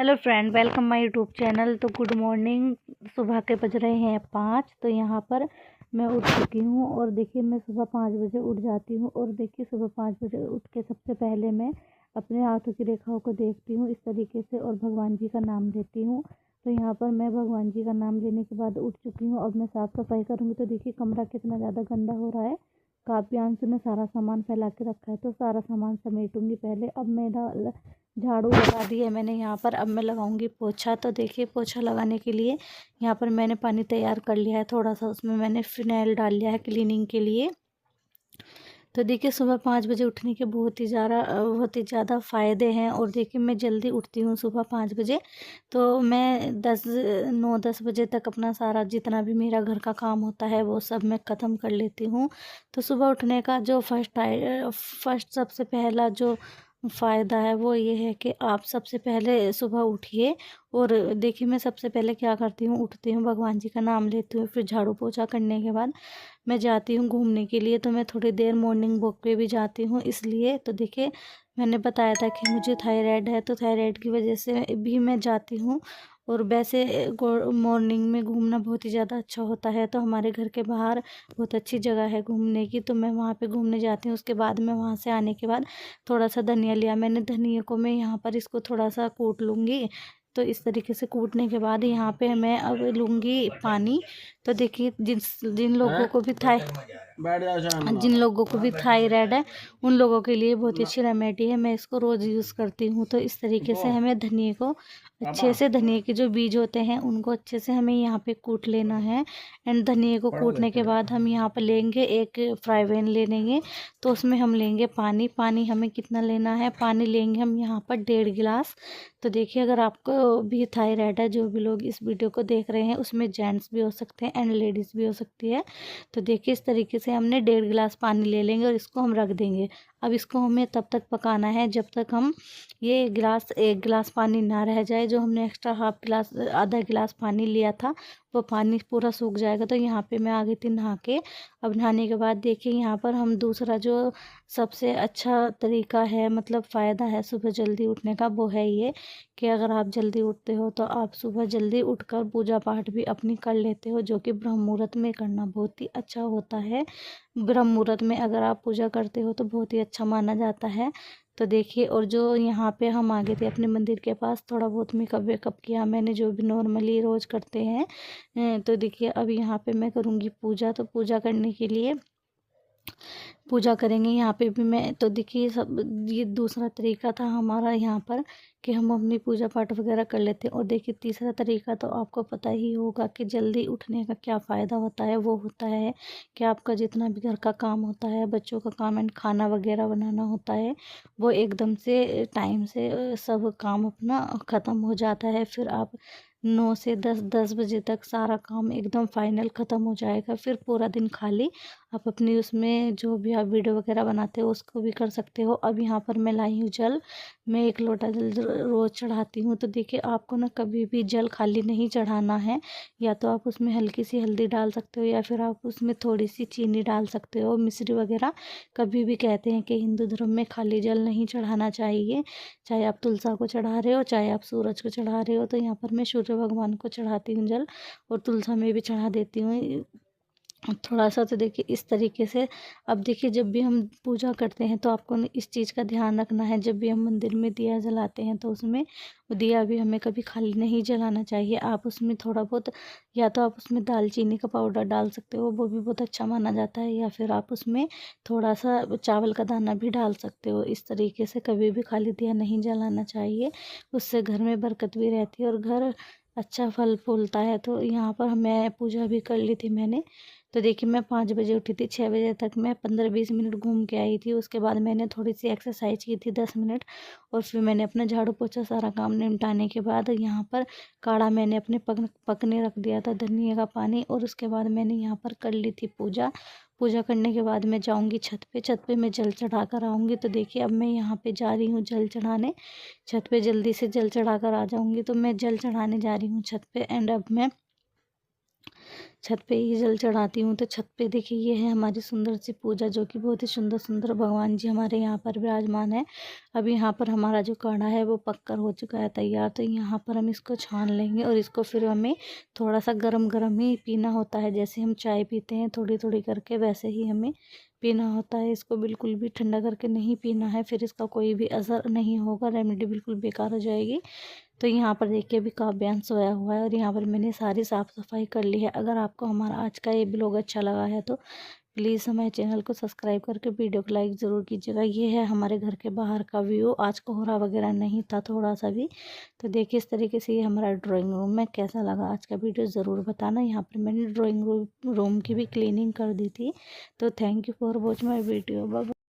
Hello friend, welcome my YouTube channel. तो good morning. सुबह के बज रहे हैं 5। तो यहाँ पर मैं उठ चुकी हूँ और देखिए मैं सुबह 5 बजे उठ जाती हूँ। और देखिए सुबह 5 बजे उठ के सबसे पहले मैं अपने हाथों की रेखाओं को देखती हूँ इस तरीके से और भगवान जी का नाम लेती हूँ। तो यहाँ पर मैं भगवान जी का नाम लेने के बाद उठ चुकी हूँ। अब मैं साफ़ सफाई करूँगी। तो देखिए कमरा कितना ज़्यादा गंदा हो रहा है। काव्यांश ने सारा सामान फैला के रखा है, तो सारा सामान समेटूंगी पहले। अब मेरा झाड़ू लगा दी है मैंने यहाँ पर। अब मैं लगाऊंगी पोछा। तो देखिए पोछा लगाने के लिए यहाँ पर मैंने पानी तैयार कर लिया है थोड़ा सा, उसमें मैंने फिनाइल डाल लिया है क्लीनिंग के लिए। तो देखिए सुबह 5 बजे उठने के बहुत ही ज़्यादा फ़ायदे हैं। और देखिए मैं जल्दी उठती हूँ सुबह 5 बजे। तो मैं 9-10 बजे तक अपना सारा जितना भी मेरा घर का काम होता है वो सब मैं ख़त्म कर लेती हूँ। तो सुबह उठने का जो फर्स्ट सबसे पहला जो फ़ायदा है वो ये है कि आप सबसे पहले सुबह उठिए। और देखिए मैं सबसे पहले क्या करती हूँ, उठती हूँ, भगवान जी का नाम लेती हूँ, फिर झाड़ू पोछा करने के बाद मैं जाती हूँ घूमने के लिए। तो मैं थोड़ी देर मॉर्निंग वॉक पे भी जाती हूँ इसलिए। तो देखिए मैंने बताया था कि मुझे थायराइड है, तो थायराइड की वजह से भी मैं जाती हूँ। और वैसे मॉर्निंग में घूमना बहुत ही ज़्यादा अच्छा होता है। तो हमारे घर के बाहर बहुत अच्छी जगह है घूमने की, तो मैं वहाँ पे घूमने जाती हूँ। उसके बाद मैं वहाँ से आने के बाद थोड़ा सा धनिया लिया मैंने। धनिया को मैं यहाँ पर इसको थोड़ा सा कूट लूँगी। तो इस तरीके से कूटने के बाद यहाँ पे मैं अब लूँगी पानी। तो देखिए जिन लोगों को भी थायराइड है उन लोगों के लिए बहुत ही अच्छी रेमेडी है। मैं इसको रोज़ यूज़ करती हूँ। तो इस तरीके से हमें धनिए को अच्छे से, धनिए के जो बीज होते हैं उनको अच्छे से हमें यहाँ पे कूट लेना है। एंड धनिए को कूटने के बाद हम यहाँ पर लेंगे एक फ्राई पैन ले लेंगे। तो उसमें हम लेंगे पानी हमें कितना लेना है, पानी लेंगे हम यहाँ पर 1.5 गिलास। तो देखिए अगर आपको भी थायराइड है, जो भी लोग इस वीडियो को देख रहे हैं उसमें जेंट्स भी हो सकते हैं एंड लेडीज़ भी हो सकती है। तो देखिए इस तरीके से हमने 1.5 गिलास पानी ले लेंगे और इसको हम रख देंगे। अब इसको हमें तब तक पकाना है जब तक हम ये एक गिलास पानी ना रह जाए। जो हमने एक्स्ट्रा आधा गिलास पानी लिया था वो पानी पूरा सूख जाएगा। तो यहाँ पे मैं आ गई थी नहा के। अब नहाने के बाद देखिए यहाँ पर हम दूसरा जो सबसे अच्छा तरीका है, मतलब फ़ायदा है सुबह जल्दी उठने का, वो है ये कि अगर आप जल्दी उठते हो तो आप सुबह जल्दी उठकर पूजा पाठ भी अपनी कर लेते हो, जो कि ब्रह्म मुहूर्त में करना बहुत ही अच्छा होता है। ब्रह्म मुहूर्त में अगर आप पूजा करते हो तो बहुत ही अच्छा माना जाता है। तो देखिए और जो यहाँ पे हम आ गए थे अपने मंदिर के पास, थोड़ा बहुत मेकअप वेकअप किया मैंने, जो भी नॉर्मली रोज़ करते हैं। तो देखिए अब यहाँ पे मैं करूँगी पूजा। तो पूजा करने के लिए पूजा करेंगे यहाँ पे भी मैं। तो देखिए सब ये दूसरा तरीका था हमारा यहाँ पर कि हम अपनी पूजा पाठ वगैरह कर लेते हैं। और देखिए तीसरा तरीका तो आपको पता ही होगा कि जल्दी उठने का क्या फ़ायदा होता है। वो होता है कि आपका जितना भी घर का काम होता है, बच्चों का काम एंड खाना वगैरह बनाना होता है, वो एकदम से टाइम से सब काम अपना ख़त्म हो जाता है। फिर आप 9 से 10 बजे तक सारा काम एकदम फाइनल ख़त्म हो जाएगा। फिर पूरा दिन खाली आप अपनी उसमें जो भी आप वीडियो वगैरह बनाते हो उसको भी कर सकते हो। अब यहाँ पर मैं लाई हूँ जल। मैं 1 लोटा जल रोज़ चढ़ाती हूँ। तो देखिए आपको ना कभी भी जल खाली नहीं चढ़ाना है। या तो आप उसमें हल्की सी हल्दी डाल सकते हो या फिर आप उसमें थोड़ी सी चीनी डाल सकते हो, मिश्री वगैरह। कभी भी कहते हैं कि हिंदू धर्म में खाली जल नहीं चढ़ाना चाहिए, चाहे आप तुलसा को चढ़ा रहे हो चाहे आप सूरज को चढ़ा रहे हो। तो यहाँ पर मैं सूर्य भगवान को चढ़ाती हूँ जल और तुलसा में भी चढ़ा देती हूँ थोड़ा सा। तो देखिए इस तरीके से अब देखिए जब भी हम पूजा करते हैं तो आपको इस चीज़ का ध्यान रखना है। जब भी हम मंदिर में दिया जलाते हैं तो उसमें वो दिया भी हमें कभी खाली नहीं जलाना चाहिए। आप उसमें थोड़ा बहुत, या तो आप उसमें दालचीनी का पाउडर डाल सकते हो, वो भी बहुत अच्छा माना जाता है, या फिर आप उसमें थोड़ा सा चावल का दाना भी डाल सकते हो। इस तरीके से कभी भी खाली दिया नहीं जलाना चाहिए, उससे घर में बरकत भी रहती है और घर अच्छा फल फूलता है। तो यहाँ पर मैं पूजा भी कर ली थी मैंने। तो देखिए मैं 5 बजे उठी थी, 6 बजे तक मैं 15-20 मिनट घूम के आई थी। उसके बाद मैंने थोड़ी सी एक्सरसाइज की थी 10 मिनट। और फिर मैंने अपना झाड़ू पोछा सारा काम निपटाने के बाद यहाँ पर काढ़ा मैंने अपने पकने रख दिया था, धनिया का पानी। और उसके बाद मैंने यहाँ पर कर ली थी पूजा। पूजा करने के बाद मैं जाऊँगी छत पे। छत पे मैं जल चढ़ा कर आऊँगी। तो देखिए अब मैं यहाँ पे जा रही हूँ जल चढ़ाने। छत पे जल्दी से जल चढ़ा कर आ जाऊँगी। तो मैं जल चढ़ाने जा रही हूँ छत पे। एंड अब मैं छत पे ही जल चढ़ाती हूँ। तो छत पे देखिए ये है हमारी सुंदर सी पूजा, जो कि बहुत ही सुंदर सुंदर भगवान जी हमारे यहाँ पर विराजमान है। अब यहाँ पर हमारा जो काढ़ा है वो पककर हो चुका है तैयार। तो यहाँ पर हम इसको छान लेंगे और इसको फिर हमें थोड़ा सा गरम गरम ही पीना होता है। जैसे हम चाय पीते हैं थोड़ी थोड़ी करके, वैसे ही हमें पीना होता है। इसको बिल्कुल भी ठंडा करके नहीं पीना है, फिर इसका कोई भी असर नहीं होगा, रेमेडी बिल्कुल बेकार हो जाएगी। तो यहाँ पर देखिए अभी काव्यांश सोया हुआ है और यहाँ पर मैंने सारी साफ़ सफाई कर ली है। अगर आपको हमारा आज का ये ब्लॉग अच्छा लगा है तो प्लीज़ हमारे चैनल को सब्सक्राइब करके वीडियो को लाइक ज़रूर कीजिएगा। ये है हमारे घर के बाहर का व्यू। आज कोहरा वगैरह नहीं था थोड़ा सा भी। तो देखिए इस तरीके से ये हमारा ड्राइंग रूम में कैसा लगा आज का वीडियो ज़रूर बताना। यहाँ पर मैंने ड्राइंग रूम की भी क्लीनिंग कर दी थी। तो thank you for watch my video. Bye.